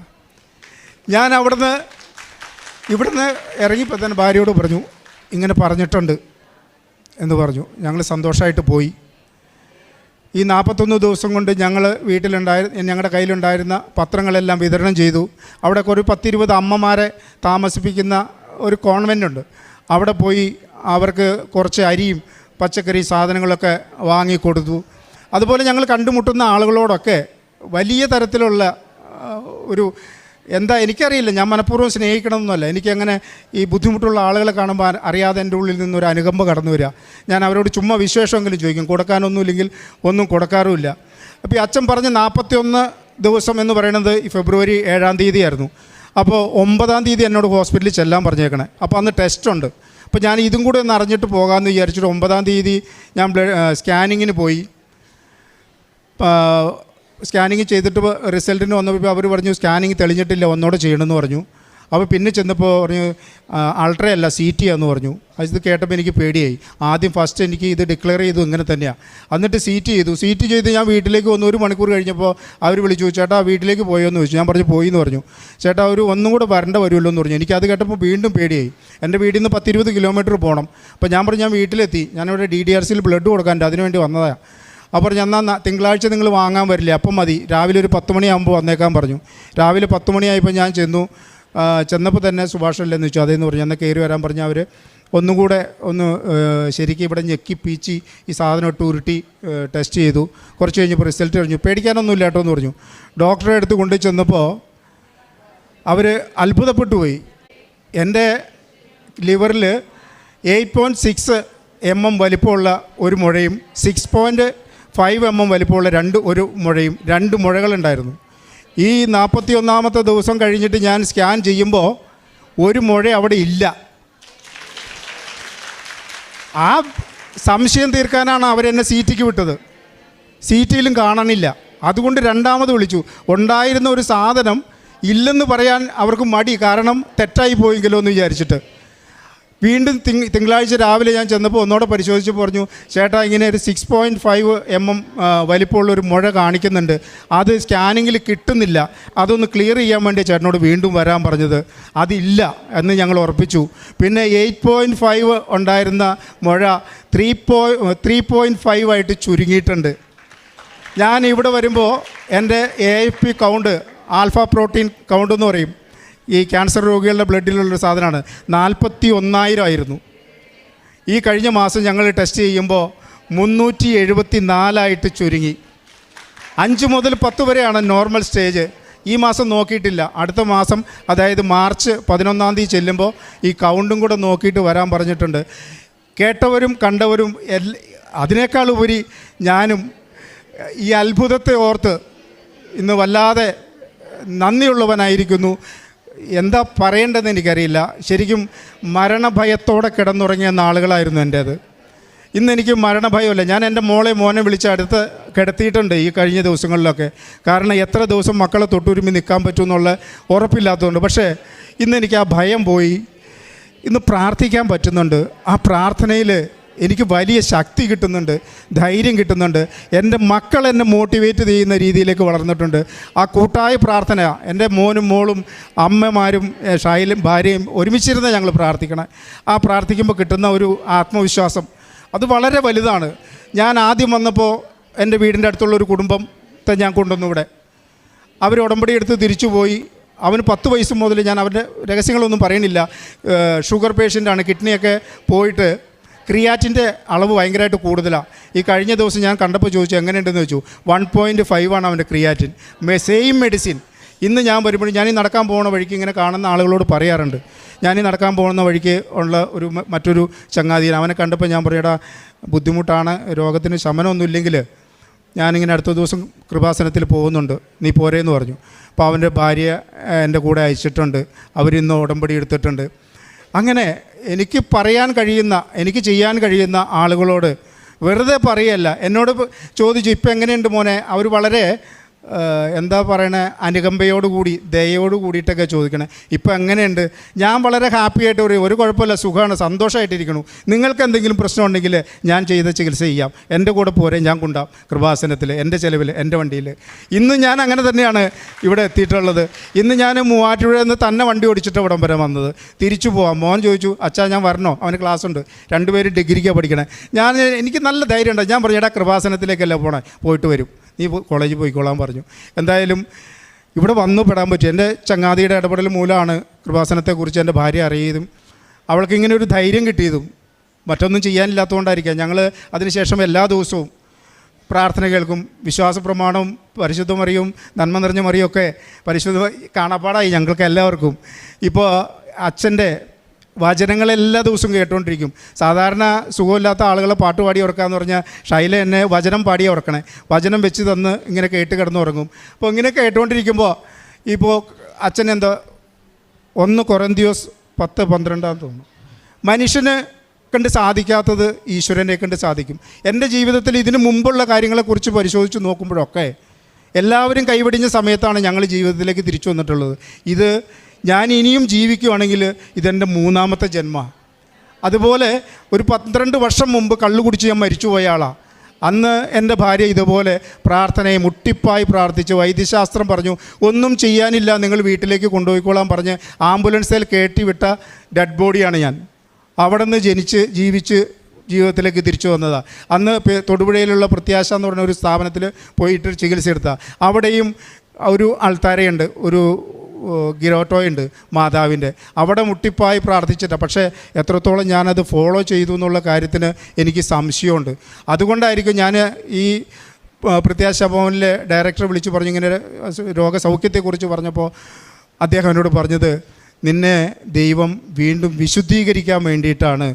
ഞാൻ ഇവിടുന്ന് ഇറങ്ങിയപ്പോൾ തന്നെ ഭാര്യയോട് പറഞ്ഞു, ഇങ്ങനെ പറഞ്ഞിട്ടുണ്ട് എന്ന് പറഞ്ഞു. ഞങ്ങൾ സന്തോഷമായിട്ട് പോയി. ഈ 41 ദിവസം കൊണ്ട് ഞങ്ങൾ ഞങ്ങളുടെ കയ്യിലുണ്ടായിരുന്ന പത്രങ്ങളെല്ലാം വിതരണം ചെയ്തു. അവിടെ ഒരു 10-20 അമ്മമാരെ താമസിപ്പിക്കുന്ന ഒരു കോൺവെൻ്റുണ്ട്. അവിടെ പോയി അവർക്ക് കുറച്ച് അരിയും പച്ചക്കറി സാധനങ്ങളൊക്കെ വാങ്ങിക്കൊടുത്തു. അതുപോലെ ഞങ്ങൾ കണ്ടുമുട്ടുന്ന ആളുകളോടൊക്കെ വലിയ തരത്തിലുള്ള ഒരു എന്താ എനിക്കറിയില്ല, ഞാൻ മനഃപൂർവ്വം സ്നേഹിക്കണമെന്നല്ല, എനിക്കങ്ങനെ ഈ ബുദ്ധിമുട്ടുള്ള ആളുകളെ കാണുമ്പോൾ അറിയാതെ എൻ്റെ ഉള്ളിൽ നിന്നൊരു അനുകമ്പ കടന്നു വരിക. ഞാൻ അവരോട് ചുമ്മാ വിശേഷമെങ്കിലും ചോദിക്കും, കൊടുക്കാനൊന്നുമില്ലെങ്കിൽ ഒന്നും കൊടുക്കാറുമില്ല. അപ്പോൾ ഈ അച്ഛൻ പറഞ്ഞ് 41 ദിവസം എന്ന് പറയുന്നത് ഈ ഫെബ്രുവരി 7-ാം തീയതി ആയിരുന്നു. അപ്പോൾ 9-ാം തീയതി എന്നോട് ഹോസ്പിറ്റലിൽ ചെല്ലാൻ പറഞ്ഞേക്കണേ. അപ്പോൾ അന്ന് ടെസ്റ്റുണ്ട്. അപ്പോൾ ഞാൻ ഇതും കൂടെ ഒന്ന് അറിഞ്ഞിട്ട് പോകാമെന്ന് വിചാരിച്ചിട്ട് 9-ാം തീയതി ഞാൻ സ്കാനിങ്ങിന് പോയി. സ്കാനിങ് ചെയ്തിട്ട് റിസൾട്ടിന് വന്നപ്പോൾ അവർ പറഞ്ഞു സ്കാനിങ് തെളിഞ്ഞിട്ടില്ല, ഒന്നുകൂടെ ചെയ്യണമെന്ന് പറഞ്ഞു. അപ്പോൾ പിന്നെ ചെന്നപ്പോൾ പറഞ്ഞു അൾട്രാ അല്ല CT ആണെന്ന് പറഞ്ഞു. അത് കേട്ടപ്പോൾ എനിക്ക് പേടിയായി. ആദ്യം ഫസ്റ്റ് എനിക്ക് ഇത് ഡിക്ലെയർ ചെയ്തു ഇങ്ങനെ തന്നെയാണ്. എന്നിട്ട് CT ചെയ്ത് ഞാൻ വീട്ടിലേക്ക് വന്നു. 1 മണിക്കൂർ കഴിഞ്ഞപ്പോൾ അവർ വിളിച്ചു, ചേട്ടാ വീട്ടിലേക്ക് പോയോ എന്ന് ചോദിച്ചു. ഞാൻ പറഞ്ഞു പോയി എന്ന് പറഞ്ഞു. ചേട്ടാ ഒന്നും കൂടെ വരേണ്ട വരുമല്ലോ എന്ന് പറഞ്ഞു. എനിക്കത് കേട്ടപ്പോൾ വീണ്ടും പേടിയായി. എൻ്റെ വീട്ടിൽ നിന്ന് 10-20 കിലോമീറ്റർ പോകണം. അപ്പോൾ ഞാൻ പറഞ്ഞു ഞാൻ വീട്ടിലെത്തി, ഞാനിവിടെ DDRCയിൽ ബ്ലഡ് കൊടുക്കാനുണ്ട്, അതിനുവേണ്ടി വന്നതാണ്. അപ്പോൾ എന്നാൽ തിങ്കളാഴ്ച നിങ്ങൾ വാങ്ങാൻ വരില്ലേ, അപ്പം മതി, രാവിലെ ഒരു 10 മണിയാകുമ്പോൾ വന്നേക്കാൻ പറഞ്ഞു. രാവിലെ 10 മണിയായപ്പോൾ ഞാൻ ചെന്നപ്പോൾ തന്നെ സുഭാഷ് അല്ലെന്ന് വെച്ചു. അതേന്ന് പറഞ്ഞു. എന്നാൽ കയറി വരാൻ പറഞ്ഞാൽ അവർ ഒന്നുകൂടെ ശരിക്കും ഇവിടെ ഞെക്കി പീച്ചി ഈ സാധനം ഇട്ട് ഉരുട്ടി ടെസ്റ്റ് ചെയ്തു. കുറച്ച് കഴിഞ്ഞപ്പോൾ റിസൾട്ട് കഴിഞ്ഞു. പേടിക്കാനൊന്നുമില്ല കേട്ടോ എന്ന് പറഞ്ഞു. ഡോക്ടറെ അടുത്ത് കൊണ്ടു ചെന്നപ്പോൾ അവർ അത്ഭുതപ്പെട്ടു പോയി. എൻ്റെ ലിവറിൽ 8.6 mm വലിപ്പമുള്ള ഒരു മുഴയും 6.5 mm വലിപ്പമുള്ള ഒരു മുഴയും 2 മുഴകളുണ്ടായിരുന്നു. ഈ 41-ാമത്തെ ദിവസം കഴിഞ്ഞിട്ട് ഞാൻ സ്കാൻ ചെയ്യുമ്പോൾ ഒരു മുഴ അവിടെ ഇല്ല. ആ സംശയം തീർക്കാനാണ് അവരെന്നെ CTക്ക് വിട്ടത്. CTയിലും കാണണില്ല. അതുകൊണ്ട് 2ാമത് വിളിച്ചു. ഉണ്ടായിരുന്ന ഒരു സാധനം ഇല്ലെന്ന് പറയാൻ അവർക്ക് മടി, കാരണം തെറ്റായി പോയെങ്കിലോ എന്ന് വിചാരിച്ചിട്ട്. വീണ്ടും തിങ്കളാഴ്ച രാവിലെ ഞാൻ ചെന്നപ്പോൾ ഒന്നോടെ പരിശോധിച്ച് പറഞ്ഞു, ചേട്ടാ ഇങ്ങനെ ഒരു 6.5 mm വലിപ്പമുള്ളൊരു മുഴ കാണിക്കുന്നുണ്ട്, അത് സ്കാനിങ്ങിൽ കിട്ടുന്നില്ല, അതൊന്ന് ക്ലിയർ ചെയ്യാൻ വേണ്ടി ചേട്ടനോട് വീണ്ടും വരാൻ പറഞ്ഞത്. അതില്ല എന്ന് ഞങ്ങൾ ഉറപ്പിച്ചു. പിന്നെ 8.5 ഉണ്ടായിരുന്ന മുഴ 3.5 ആയിട്ട് ചുരുങ്ങിയിട്ടുണ്ട്. ഞാൻ ഇവിടെ വരുമ്പോൾ എൻ്റെ AFP count, alpha protein count എന്ന് പറയും, ഈ ക്യാൻസർ രോഗികളുടെ ബ്ലഡിലുള്ളൊരു സാധനമാണ്, 41,000 ആയിരുന്നു. ഈ കഴിഞ്ഞ മാസം ഞങ്ങൾ ടെസ്റ്റ് ചെയ്യുമ്പോൾ 374 ചുരുങ്ങി. 5 മുതൽ 10 വരെയാണ് നോർമൽ സ്റ്റേജ്. ഈ മാസം നോക്കിയിട്ടില്ല. അടുത്ത മാസം, അതായത് മാർച്ച് 11-ാം തീയതി ചെല്ലുമ്പോൾ ഈ കൗണ്ടും കൂടെ നോക്കിയിട്ട് വരാൻ പറഞ്ഞിട്ടുണ്ട്. കേട്ടവരും കണ്ടവരും അതിനേക്കാൾ ഉപരി ഞാനും ഈ അത്ഭുതത്തെ ഓർത്ത് ഇന്ന് വല്ലാതെ നന്ദിയുള്ളവനായിരിക്കുന്നു. എന്താ പറയേണ്ടതെന്ന് എനിക്കറിയില്ല. ശരിക്കും മരണഭയത്തോടെ കിടന്നുറങ്ങിയ നാളുകളായിരുന്നു എൻ്റേത്. ഇന്നെനിക്ക് മരണഭയമില്ല. ഞാൻ എൻ്റെ മോനെ വിളിച്ച് അടുത്ത് കിടത്തിയിട്ടുണ്ട് ഈ കഴിഞ്ഞ ദിവസങ്ങളിലൊക്കെ. കാരണം എത്ര ദിവസം മക്കളെ തൊട്ടുരുമ്മി നിൽക്കാൻ പറ്റുമെന്നുള്ള ഉറപ്പില്ലാത്തതുകൊണ്ട്. പക്ഷേ ഇന്നെനിക്ക് ആ ഭയം പോയി. ഇന്ന് പ്രാർത്ഥിക്കാൻ പറ്റുന്നുണ്ട്. ആ പ്രാർത്ഥനയിൽ എനിക്ക് വലിയ ശക്തി കിട്ടുന്നുണ്ട്, ധൈര്യം കിട്ടുന്നുണ്ട്. എൻ്റെ മക്കൾ എന്നെ മോട്ടിവേറ്റ് ചെയ്യുന്ന രീതിയിലേക്ക് വളർന്നിട്ടുണ്ട്. ആ കൂട്ടായ പ്രാർത്ഥന, എൻ്റെ മോനും മോളും അമ്മമാരും ഷൈലും ഭാര്യയും ഒരുമിച്ചിരുന്ന് ഞങ്ങൾ പ്രാർത്ഥിക്കണം. ആ പ്രാർത്ഥിക്കുമ്പോൾ കിട്ടുന്ന ഒരു ആത്മവിശ്വാസം അത് വളരെ വലുതാണ്. ഞാൻ ആദ്യം വന്നപ്പോൾ എൻ്റെ വീടിൻ്റെ അടുത്തുള്ളൊരു കുടുംബത്തെ ഞാൻ കൊണ്ടുവന്നു ഇവിടെ. അവർ ഉടമ്പടി എടുത്ത് തിരിച്ചു പോയി. അവന് 10 വയസ്സ് മുതൽ, ഞാൻ അവരുടെ രഹസ്യങ്ങളൊന്നും പറയണില്ല, ഷുഗർ പേഷ്യൻ്റാണ്. കിഡ്നിയൊക്കെ പോയിട്ട് ക്രിയാറ്റിൻ്റെ അളവ് ഭയങ്കരമായിട്ട് കൂടുതലാണ്. ഈ കഴിഞ്ഞ ദിവസം ഞാൻ കണ്ടപ്പോൾ ചോദിച്ചു എങ്ങനെയുണ്ടെന്ന് വെച്ചു. 1.5 ആണ് അവൻ്റെ ക്രിയാറ്റിൻ. Same medicine. ഇന്ന് ഞാൻ വരുമ്പോഴും ഞാൻ ഈ നടക്കാൻ പോകുന്ന വഴിക്ക് ഇങ്ങനെ കാണുന്ന ആളുകളോട് പറയാറുണ്ട്. ഞാൻ ഈ നടക്കാൻ പോകുന്ന വഴിക്ക് ഉള്ള മറ്റൊരു ചങ്ങാതിയെ അവനെ കണ്ടപ്പോൾ ഞാൻ പറയടാ, ബുദ്ധിമുട്ടാണ്, രോഗത്തിന് ശമനമൊന്നുമില്ലെങ്കിൽ ഞാനിങ്ങനെ അടുത്ത ദിവസം കൃപാസനത്തിൽ പോകുന്നുണ്ട്, നീ പോരേന്ന് പറഞ്ഞു. അപ്പോൾ അവൻ്റെ ഭാര്യ എൻ്റെ കൂടെ അയച്ചിട്ടുണ്ട്. അവരിന്ന് ഉടമ്പടി എടുത്തിട്ടുണ്ട്. അങ്ങനെ എനിക്ക് പറയാൻ കഴിയുന്ന, എനിക്ക് ചെയ്യാൻ കഴിയുന്ന ആളുകളോട് വെറുതെ പറയല്ല. എന്നോട് ചോദിച്ചു ഇപ്പം എങ്ങനെയുണ്ട് മോനെ. അവർ വളരെ എന്താ പറയണേ, അനുകമ്പയോടുകൂടി ദയയോട് കൂടിയിട്ടൊക്കെ ചോദിക്കണേ ഇപ്പം എങ്ങനെയുണ്ട്. ഞാൻ വളരെ ഹാപ്പി ആയിട്ട് ഒരു കുഴപ്പമില്ല, സുഖമാണ്, സന്തോഷമായിട്ടിരിക്കണു. നിങ്ങൾക്ക് എന്തെങ്കിലും പ്രശ്നം ഉണ്ടെങ്കിൽ ഞാൻ ചെയ്ത ചികിത്സ ചെയ്യാം, എൻ്റെ കൂടെ പോരെ, ഞാൻ കൊണ്ടാം കൃപാസനത്തിൽ, എൻ്റെ ചിലവിൽ, എൻ്റെ വണ്ടിയിൽ. ഇന്ന് ഞാൻ അങ്ങനെ തന്നെയാണ് ഇവിടെ എത്തിയിട്ടുള്ളത്. ഇന്ന് ഞാൻ മൂവാറ്റുപുഴയിൽ നിന്ന് തന്നെ വണ്ടി ഓടിച്ചിട്ട് ഇവിടം വരെ വന്നത്. തിരിച്ചു പോവാം. മോൻ ചോദിച്ചു അച്ഛാ ഞാൻ വരണോ, അവന് ക്ലാസ് ഉണ്ട്, 2 പേര് ഡിഗ്രിക്കാണ് പഠിക്കണേ. എനിക്ക് നല്ല ധൈര്യമുണ്ട്. ഞാൻ പറഞ്ഞു എടാ കൃപാസനത്തിലേക്കല്ല പോയിട്ട് വരും, നീ കോളേജിൽ പോയിക്കോളാൻ പറഞ്ഞു. എന്തായാലും ഇവിടെ വന്നു പെടാൻ പറ്റും. എൻ്റെ ചങ്ങാതിയുടെ ഇടപെടൽ മൂലമാണ് കൃപാസനത്തെക്കുറിച്ച് എൻ്റെ ഭാര്യ അറിയതും അവൾക്ക് ഇങ്ങനെ ഒരു ധൈര്യം കിട്ടിയതും. മറ്റൊന്നും ചെയ്യാനില്ലാത്തതുകൊണ്ടായിരിക്കാം. ഞങ്ങൾ അതിനുശേഷം എല്ലാ ദിവസവും പ്രാർത്ഥന കേൾക്കും. വിശ്വാസ പ്രമാണവും പരിശുദ്ധ മറിയും നന്മ നിറഞ്ഞ മറിയൊക്കെ പരിശുദ്ധ കാണാപ്പാടായി ഞങ്ങൾക്ക് എല്ലാവർക്കും. ഇപ്പോൾ അച്ഛൻ്റെ വചനങ്ങൾ എല്ലാ ദിവസവും കേട്ടുകൊണ്ടിരിക്കും. സാധാരണ സുഖമില്ലാത്ത ആളുകളെ പാട്ട് പാടി ഉറക്കാമെന്ന് പറഞ്ഞാൽ ഷൈല എന്നെ വചനം പാടി ഉറക്കണേ, വചനം വെച്ച് തന്ന് ഇങ്ങനെ കേട്ട് കിടന്ന് ഉറങ്ങും. അപ്പോൾ ഇങ്ങനെ കേട്ടുകൊണ്ടിരിക്കുമ്പോൾ ഇപ്പോൾ അച്ഛൻ എന്താ 1 കൊറിന്ത്യസ് 10:12 തോന്നുന്നു, മനുഷ്യന് കണ്ട് സാധിക്കാത്തത് ഈശ്വരനെ കണ്ട് സാധിക്കും. എൻ്റെ ജീവിതത്തിൽ ഇതിനു മുമ്പുള്ള കാര്യങ്ങളെക്കുറിച്ച് പരിശോധിച്ച് നോക്കുമ്പോഴൊക്കെ എല്ലാവരും കൈവടിഞ്ഞ സമയത്താണ് ഞങ്ങൾ ജീവിതത്തിലേക്ക് തിരിച്ചു വന്നിട്ടുള്ളത്. ഇത് ഞാൻ ഇനിയും ജീവിക്കുകയാണെങ്കിൽ ഇതെൻ്റെ 3ാമത്തെ ജന്മമാണ്. അതുപോലെ ഒരു 12 വർഷം മുമ്പ് കള്ളു കുടിച്ച് ഞാൻ മരിച്ചുപോയ ആളാണ്. അന്ന് എൻ്റെ ഭാര്യ ഇതുപോലെ പ്രാർത്ഥനയെ മുട്ടിപ്പായി പ്രാർത്ഥിച്ച് വൈദ്യശാസ്ത്രം പറഞ്ഞു ഒന്നും ചെയ്യാനില്ല, നിങ്ങൾ വീട്ടിലേക്ക് കൊണ്ടുപോയിക്കോളാൻ പറഞ്ഞ് ആംബുലൻസിൽ കയറ്റിവിട്ട ഡെഡ് ബോഡിയാണ് ഞാൻ. അവിടെ നിന്ന് ജനിച്ച് ജീവിച്ച് ജീവിതത്തിലേക്ക് തിരിച്ചു വന്നതാണ്. അന്ന് തൊടുപുഴയിലുള്ള പ്രത്യാശ എന്ന് പറഞ്ഞ ഒരു സ്ഥാപനത്തിൽ പോയിട്ട് ചികിത്സ എടുത്താൽ അവിടെയും ഒരു അൾത്താരയുണ്ട്, ഒരു ഗിരോട്ടോയുണ്ട് മാതാവിൻ്റെ. അവിടെ മുട്ടിപ്പായി പ്രാർത്ഥിച്ചിട്ടാണ്. പക്ഷേ എത്രത്തോളം ഞാനത് ഫോളോ ചെയ്തു എന്നുള്ള കാര്യത്തിന് എനിക്ക് സംശയമുണ്ട്. അതുകൊണ്ടായിരിക്കും ഞാൻ ഈ പ്രത്യാശ ഭവനിലെ ഡയറക്ടറെ വിളിച്ച് പറഞ്ഞു, ഇങ്ങനെ രോഗസൗഖ്യത്തെക്കുറിച്ച് പറഞ്ഞപ്പോൾ അദ്ദേഹം എന്നോട് പറഞ്ഞത്, നിന്നെ ദൈവം വീണ്ടും വിശുദ്ധീകരിക്കാൻ വേണ്ടിയിട്ടാണ്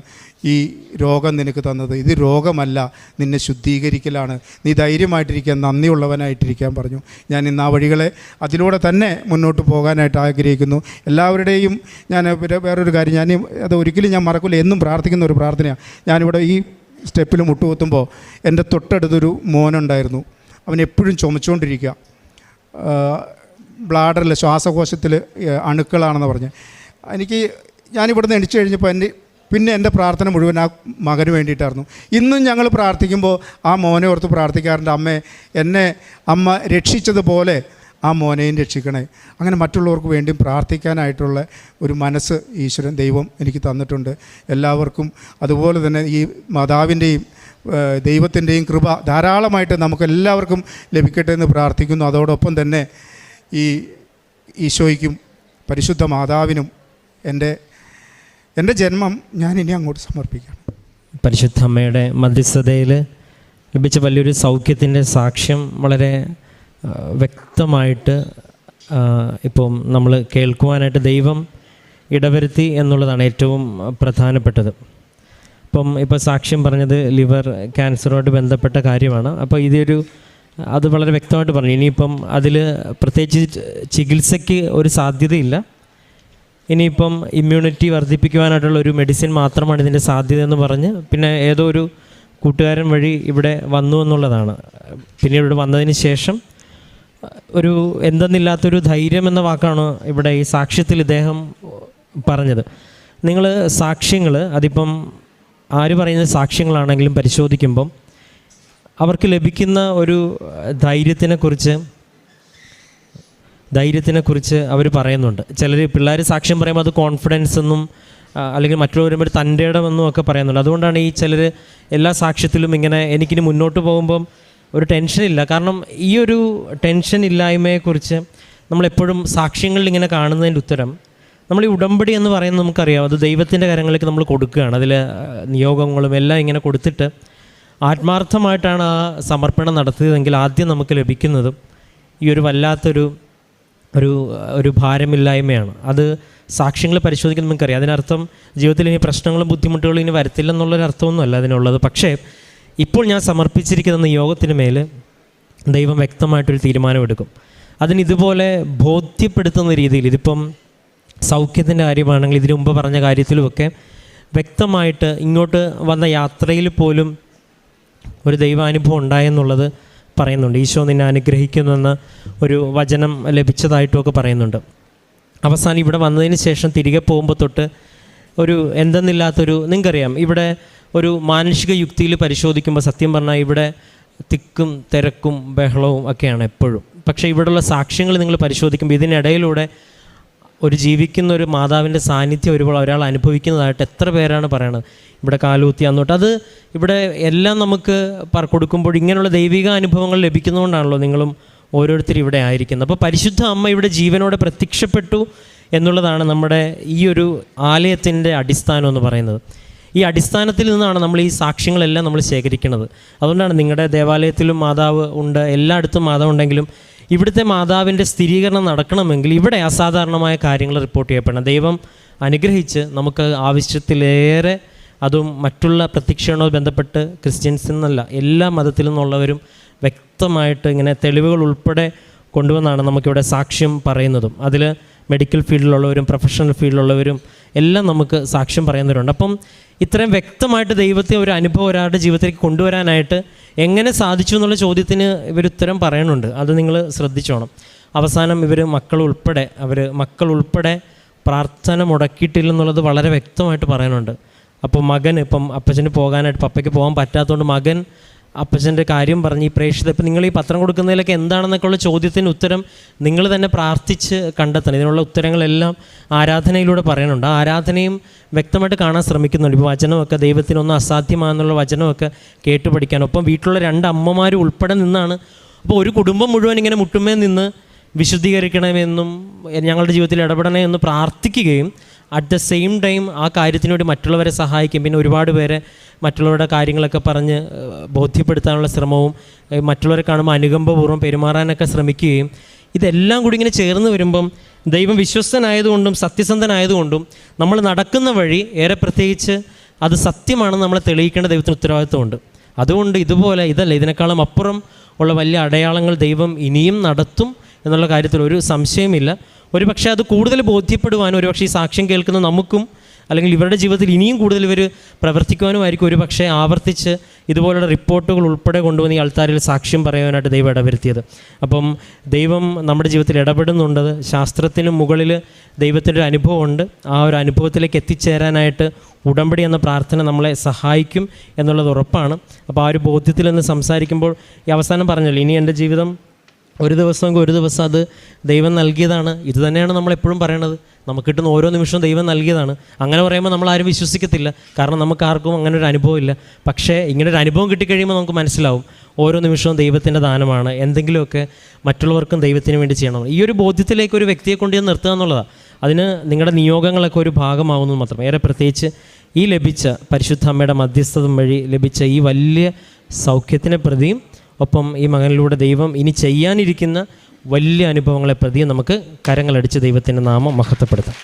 ഈ രോഗം നിനക്ക് തന്നത്. ഇത് രോഗമല്ല, നിന്നെ ശുദ്ധീകരിക്കലാണ്. നീ ധൈര്യമായിട്ടിരിക്കാൻ, നന്ദിയുള്ളവനായിട്ടിരിക്കാൻ പറഞ്ഞു. ഞാൻ ഇന്ന് ആ വഴികളെ അതിലൂടെ തന്നെ മുന്നോട്ട് പോകാനായിട്ട് ആഗ്രഹിക്കുന്നു. എല്ലാവരുടെയും ഞാൻ വേറൊരു കാര്യം, അത് ഒരിക്കലും ഞാൻ മറക്കില്ല, എന്നും പ്രാർത്ഥിക്കുന്ന ഒരു പ്രാർത്ഥനയാണ്. ഞാനിവിടെ ഈ സ്റ്റെപ്പിൽ മുട്ടുകുത്തുമ്പോൾ എൻ്റെ തൊട്ടടുത്തൊരു മോനുണ്ടായിരുന്നു. അവൻ എപ്പോഴും ചുമച്ചുകൊണ്ടിരിക്കുക, ബ്ലാഡറിൽ ശ്വാസകോശത്തിൽ അണുക്കളാണെന്ന് പറഞ്ഞ്. ഞാനിവിടുന്ന് എണിച്ചു കഴിഞ്ഞപ്പോൾ പിന്നെ എൻ്റെ പ്രാർത്ഥന മുഴുവൻ ആ മകന് വേണ്ടിയിട്ടായിരുന്നു. ഇന്നും ഞങ്ങൾ പ്രാർത്ഥിക്കുമ്പോൾ ആ മോനെ ഓർത്ത് പ്രാർത്ഥിക്കാറുണ്ട്, എന്നെ അമ്മ രക്ഷിച്ചതുപോലെ ആ മോനെയും രക്ഷിക്കണേ. അങ്ങനെ മറ്റുള്ളവർക്ക് വേണ്ടിയും പ്രാർത്ഥിക്കാനായിട്ടുള്ള ഒരു മനസ്സ് ഈശ്വരൻ ദൈവം എനിക്ക് തന്നിട്ടുണ്ട്. എല്ലാവർക്കും അതുപോലെ തന്നെ ഈ മാതാവിൻ്റെയും ദൈവത്തിൻ്റെയും കൃപ ധാരാളമായിട്ട് നമുക്കെല്ലാവർക്കും ലഭിക്കട്ടെ എന്ന് പ്രാർത്ഥിക്കുന്നു. അതോടൊപ്പം തന്നെ ഈ ഈശോയ്ക്കും പരിശുദ്ധ മാതാവിനും എൻ്റെ ജന്മം ഞാൻ ഇനി അങ്ങോട്ട് സമർപ്പിക്കാം. പരിശുദ്ധ അമ്മയുടെ മധ്യസ്ഥതയിൽ ലഭിച്ച വലിയൊരു സൗഖ്യത്തിൻ്റെ സാക്ഷ്യം വളരെ വ്യക്തമായിട്ട് ഇപ്പം നമ്മൾ കേൾക്കുവാനായിട്ട് ദൈവം ഇടവരുത്തി എന്നുള്ളതാണ് ഏറ്റവും പ്രധാനപ്പെട്ടത്. ഇപ്പോൾ സാക്ഷ്യം പറഞ്ഞത് ലിവർ ക്യാൻസറുമായിട്ട് ബന്ധപ്പെട്ട കാര്യമാണ്. അപ്പോൾ അത് വളരെ വ്യക്തമായിട്ട് പറഞ്ഞു. ഇനിയിപ്പം അതിൽ പ്രത്യേകിച്ച് ചികിത്സയ്ക്ക് ഒരു സാധ്യതയില്ല. ഇനിയിപ്പം ഇമ്മ്യൂണിറ്റി വർദ്ധിപ്പിക്കുവാനായിട്ടുള്ള ഒരു മെഡിസിൻ മാത്രമാണ് ഇതിൻ്റെ സാധ്യത എന്ന് പറഞ്ഞ് പിന്നെ ഏതോ ഒരു കൂട്ടുകാരൻ വഴി ഇവിടെ വന്നു എന്നുള്ളതാണ്. പിന്നെ ഇവിടെ വന്നതിന് ശേഷം ഒരു എന്തെന്നില്ലാത്തൊരു ധൈര്യം എന്ന വാക്കാണ് ഇവിടെ ഈ സാക്ഷ്യത്തിൽ ഇദ്ദേഹം പറഞ്ഞത്. നിങ്ങൾ സാക്ഷ്യങ്ങൾ അതിപ്പം ആര് പറയുന്ന സാക്ഷ്യങ്ങളാണെങ്കിലും പരിശോധിക്കുമ്പം അവർക്ക് ലഭിക്കുന്ന ഒരു ധൈര്യത്തിനെക്കുറിച്ച് അവർ പറയുന്നുണ്ട്. ചിലർ പിള്ളേർ സാക്ഷ്യം പറയുമ്പോൾ അത് കോൺഫിഡൻസ് എന്നും അല്ലെങ്കിൽ മറ്റുള്ളവർ വരുമ്പോൾ തൻ്റെ ഇടമെന്നും ഒക്കെ പറയുന്നുണ്ട്. അതുകൊണ്ടാണ് ഈ ചിലർ എല്ലാ സാക്ഷ്യത്തിലും ഇങ്ങനെ എനിക്കിനി മുന്നോട്ട് പോകുമ്പം ഒരു ടെൻഷനില്ല. കാരണം ഈ ഒരു ടെൻഷൻ ഇല്ലായ്മയെക്കുറിച്ച് നമ്മളെപ്പോഴും സാക്ഷ്യങ്ങളിൽ ഇങ്ങനെ കാണുന്നതിൻ്റെ ഉത്തരം, നമ്മൾ ഈ ഉടമ്പടി എന്ന് പറയുന്നത് നമുക്കറിയാം, അത് ദൈവത്തിൻ്റെ കരങ്ങളിലേക്ക് നമ്മൾ കൊടുക്കുകയാണ്. അതിൽ നിയോഗങ്ങളും എല്ലാം ഇങ്ങനെ കൊടുത്തിട്ട് ആത്മാർത്ഥമായിട്ടാണ് ആ സമർപ്പണം നടത്തിയതെങ്കിൽ ആദ്യം നമുക്ക് ലഭിക്കുന്നതും ഈ ഒരു വല്ലാത്തൊരു ഒരു ഭാരമില്ലായ്മയാണ്. അത് സാക്ഷ്യങ്ങൾ പരിശോധിക്കുന്ന നമുക്കറിയാം. അതിനർത്ഥം ജീവിതത്തിൽ ഇനി പ്രശ്നങ്ങളും ബുദ്ധിമുട്ടുകളും ഇനി വരത്തില്ലെന്നുള്ളൊരു അർത്ഥമൊന്നുമല്ല അതിനുള്ളത്. പക്ഷേ ഇപ്പോൾ ഞാൻ സമർപ്പിച്ചിരിക്കുന്ന നിയോഗത്തിന് മേൽ ദൈവം വ്യക്തമായിട്ടൊരു തീരുമാനമെടുക്കും. അതിനിതുപോലെ ബോധ്യപ്പെടുത്തുന്ന രീതിയിൽ, ഇതിപ്പം സൗഖ്യത്തിൻ്റെ കാര്യമാണെങ്കിൽ ഇതിനു മുമ്പ് പറഞ്ഞ കാര്യത്തിലുമൊക്കെ വ്യക്തമായിട്ട് ഇങ്ങോട്ട് വന്ന യാത്രയിൽ പോലും ഒരു ദൈവാനുഭവം ഉണ്ടായെന്നുള്ളത് പറയുന്നുണ്ട്. ഈശോ നിന്നെ അനുഗ്രഹിക്കുന്നെന്ന് ഒരു വചനം ലഭിച്ചതായിട്ടുമൊക്കെ പറയുന്നുണ്ട്. അവസാനം ഇവിടെ വന്നതിന് ശേഷം തിരികെ പോകുമ്പോൾ തൊട്ട് ഒരു എന്തെന്നില്ലാത്തൊരു, നിങ്ങൾക്കറിയാം, ഇവിടെ ഒരു മാനുഷിക യുക്തിയിൽ പരിശോധിക്കുമ്പോൾ സത്യം പറഞ്ഞാൽ ഇവിടെ തിക്കും തിരക്കും ബഹളവും ഒക്കെയാണ് എപ്പോഴും. പക്ഷേ ഇവിടെയുള്ള സാക്ഷ്യങ്ങൾ നിങ്ങൾ പരിശോധിക്കുമ്പോൾ ഇതിനിടയിലൂടെ ഒരു ജീവിക്കുന്ന ഒരു മാതാവിൻ്റെ സാന്നിധ്യം ഒരാൾ അനുഭവിക്കുന്നതായിട്ട് എത്ര പേരാണ് പറയണത്. ഇവിടെ കാലൂത്തി അന്നോട്ട് അത് ഇവിടെ എല്ലാം നമുക്ക് കൊടുക്കുമ്പോൾ ഇങ്ങനെയുള്ള ദൈവിക അനുഭവങ്ങൾ ലഭിക്കുന്നതുകൊണ്ടാണല്ലോ നിങ്ങളും ഓരോരുത്തരും ഇവിടെ ആയിരിക്കുന്നത്. അപ്പോൾ പരിശുദ്ധ അമ്മ ഇവിടെ ജീവനോടെ പ്രത്യക്ഷപ്പെട്ടു എന്നുള്ളതാണ് നമ്മുടെ ഈ ഒരു ആലയത്തിൻ്റെ അടിസ്ഥാനം എന്ന് പറയുന്നത്. ഈ അടിസ്ഥാനത്തിൽ നിന്നാണ് നമ്മൾ ഈ സാക്ഷ്യങ്ങളെല്ലാം നമ്മൾ ശേഖരിക്കുന്നത്. അതുകൊണ്ടാണ് നിങ്ങളുടെ ദേവാലയത്തിലും മാതാവ് ഉണ്ട്, എല്ലായിടത്തും മാതാവ് ഉണ്ടെങ്കിലും ഇവിടുത്തെ മാതാവിൻ്റെ സ്ഥിരീകരണം നടക്കണമെങ്കിൽ ഇവിടെ അസാധാരണമായ കാര്യങ്ങൾ റിപ്പോർട്ട് ചെയ്യപ്പെടണം. ദൈവം അനുഗ്രഹിച്ച് നമുക്ക് ആവശ്യത്തിലേറെ, അതും മറ്റുള്ള പ്രത്യക്ഷയോട് ബന്ധപ്പെട്ട് ക്രിസ്ത്യൻസിൽ നിന്നല്ല എല്ലാ മതത്തിൽ നിന്നുള്ളവരും വ്യക്തമായിട്ട് ഇങ്ങനെ തെളിവുകൾ ഉൾപ്പെടെ കൊണ്ടുവന്നാണ് നമുക്കിവിടെ സാക്ഷ്യം പറയുന്നതും. അതിൽ മെഡിക്കൽ ഫീൽഡിലുള്ളവരും പ്രൊഫഷണൽ ഫീൽഡിലുള്ളവരും എല്ലാം നമുക്ക് സാക്ഷ്യം പറയുന്നവരുണ്ട്. അപ്പം ഇത്രയും വ്യക്തമായിട്ട് ദൈവത്തെ ഒരു അനുഭവം ഒരാളുടെ ജീവിതത്തിലേക്ക് കൊണ്ടുവരാനായിട്ട് എങ്ങനെ സാധിച്ചു എന്നുള്ള ചോദ്യത്തിന് ഇവർ ഉത്തരം പറയുന്നുണ്ട്. അത് നിങ്ങൾ ശ്രദ്ധിച്ചോണം. അവസാനം ഇവർ മക്കൾ ഉൾപ്പെടെ പ്രാർത്ഥന മുടക്കിയിട്ടില്ലെന്നുള്ളത് വളരെ വ്യക്തമായിട്ട് പറയുന്നുണ്ട്. അപ്പോൾ മകൻ ഇപ്പം അപ്പച്ചന് പോകാനായിട്ട്, പപ്പയ്ക്ക് പോകാൻ പറ്റാത്തതുകൊണ്ട് മകൻ അപ്പച്ചൻ്റെ കാര്യം പറഞ്ഞ് ഈ പ്രേക്ഷിത, ഇപ്പം നിങ്ങൾ ഈ പത്രം കൊടുക്കുന്നതിലൊക്കെ എന്താണെന്നൊക്കെ ഉള്ള ചോദ്യത്തിന് ഉത്തരം നിങ്ങൾ തന്നെ പ്രാർത്ഥിച്ച് കണ്ടെത്തണം. ഇതിനുള്ള ഉത്തരങ്ങളെല്ലാം ആരാധനയിലൂടെ പറയുന്നുണ്ട്. ആ ആരാധനയും വ്യക്തമായിട്ട് കാണാൻ ശ്രമിക്കുന്നുണ്ട്. ഇപ്പോൾ വചനമൊക്കെ ദൈവത്തിനൊന്നും അസാധ്യമാണെന്നുള്ള വചനമൊക്കെ കേട്ട് പഠിക്കാൻ, ഒപ്പം വീട്ടിലുള്ള 2 അമ്മമാർ ഉൾപ്പെടെ നിന്നാണ്. അപ്പോൾ ഒരു കുടുംബം മുഴുവൻ ഇങ്ങനെ മുട്ടുമേ നിന്ന് വിശുദ്ധീകരിക്കണമെന്നും ഞങ്ങളുടെ ജീവിതത്തിൽ ഇടപെടണമെന്ന് പ്രാർത്ഥിക്കുകയും അറ്റ് ദ സെയിം ടൈം ആ കാര്യത്തിന് വേണ്ടി മറ്റുള്ളവരെ സഹായിക്കും. പിന്നെ ഒരുപാട് പേരെ മറ്റുള്ളവരുടെ കാര്യങ്ങളൊക്കെ പറഞ്ഞ് ബോധ്യപ്പെടുത്താനുള്ള ശ്രമവും, മറ്റുള്ളവരെ കാണുമ്പോൾ അനുകമ്പപൂർവ്വം പെരുമാറാനൊക്കെ ശ്രമിക്കുകയും, ഇതെല്ലാം കൂടി ഇങ്ങനെ ചേർന്ന് വരുമ്പം ദൈവം വിശ്വസ്തനായതുകൊണ്ടും സത്യസന്ധനായതുകൊണ്ടും നമ്മൾ നടക്കുന്ന വഴി ഏറെ പ്രത്യേകിച്ച് അത് സത്യമാണെന്ന് നമ്മളെ തെളിയിക്കേണ്ട ദൈവത്തിന് ഉത്തരവാദിത്വമുണ്ട്. അതുകൊണ്ട് ഇതിനേക്കാളും അപ്പുറം ഉള്ള വലിയ അടയാളങ്ങൾ ദൈവം ഇനിയും നടത്തും എന്നുള്ള കാര്യത്തിൽ ഒരു സംശയമില്ല. ഒരുപക്ഷെ അത് കൂടുതൽ ബോധ്യപ്പെടുവാനും, ഒരുപക്ഷെ ഈ സാക്ഷ്യം കേൾക്കുന്ന നമുക്കും അല്ലെങ്കിൽ ഇവരുടെ ജീവിതത്തിൽ ഇനിയും കൂടുതൽ ഇവർ പ്രവർത്തിക്കുവാനുമായിരിക്കും ഒരുപക്ഷെ ആവർത്തിച്ച് ഇതുപോലുള്ള റിപ്പോർട്ടുകൾ ഉൾപ്പെടെ കൊണ്ടുവന്ന് ഈ ആൾത്താരിൽ സാക്ഷ്യം പറയാനായിട്ട് ദൈവം ഇടവരുത്തിയത്. അപ്പം ദൈവം നമ്മുടെ ജീവിതത്തിൽ ഇടപെടുന്നുണ്ട്. ശാസ്ത്രത്തിന് മുകളിൽ ദൈവത്തിൻ്റെ ഒരു അനുഭവമുണ്ട്. ആ ഒരു അനുഭവത്തിലേക്ക് എത്തിച്ചേരാനായിട്ട് ഉടമ്പടി എന്ന പ്രാർത്ഥന നമ്മളെ സഹായിക്കും എന്നുള്ളത് ഉറപ്പാണ്. അപ്പോൾ ആ ഒരു ബോധ്യത്തിൽ നിന്ന് സംസാരിക്കുമ്പോൾ ഈ അവസാനം പറഞ്ഞല്ലോ, ഇനി എൻ്റെ ജീവിതം ഒരു ദിവസം അത് ദൈവം നൽകിയതാണ്. ഇത് തന്നെയാണ് നമ്മളെപ്പോഴും പറയണത്. നമുക്ക് കിട്ടുന്ന ഓരോ നിമിഷവും ദൈവം നൽകിയതാണ്. അങ്ങനെ പറയുമ്പോൾ നമ്മളാരും വിശ്വസിക്കത്തില്ല, കാരണം നമുക്ക് ആർക്കും അങ്ങനെ ഒരു അനുഭവം ഇല്ല. പക്ഷേ ഇങ്ങനെ ഒരു അനുഭവം കിട്ടിക്കഴിയുമ്പോൾ നമുക്ക് മനസ്സിലാവും ഓരോ നിമിഷവും ദൈവത്തിൻ്റെ ദാനമാണ്, എന്തെങ്കിലുമൊക്കെ മറ്റുള്ളവർക്കും ദൈവത്തിന് വേണ്ടി ചെയ്യണം. ഈ ഒരു ബോധ്യത്തിലേക്ക് ഒരു വ്യക്തിയെ കൊണ്ട് നിർത്തുക എന്നുള്ളതാണ്. അതിന് നിങ്ങളുടെ നിയോഗങ്ങളൊക്കെ ഒരു ഭാഗമാവുന്നത് മാത്രം. ഏറെ പ്രത്യേകിച്ച് ഈ ലഭിച്ച പരിശുദ്ധ അമ്മയുടെ മധ്യസ്ഥത വഴി ലഭിച്ച ഈ വലിയ സൗഖ്യത്തിനെ പ്രതിയും, ഒപ്പം ഈ മകനിലൂടെ ദൈവം ഇനി ചെയ്യാനിരിക്കുന്ന വലിയ അനുഭവങ്ങളെ പ്രതിയും നമുക്ക് കരങ്ങളടിച്ച് ദൈവത്തിൻ്റെ നാമം മഹത്വപ്പെടുത്താം.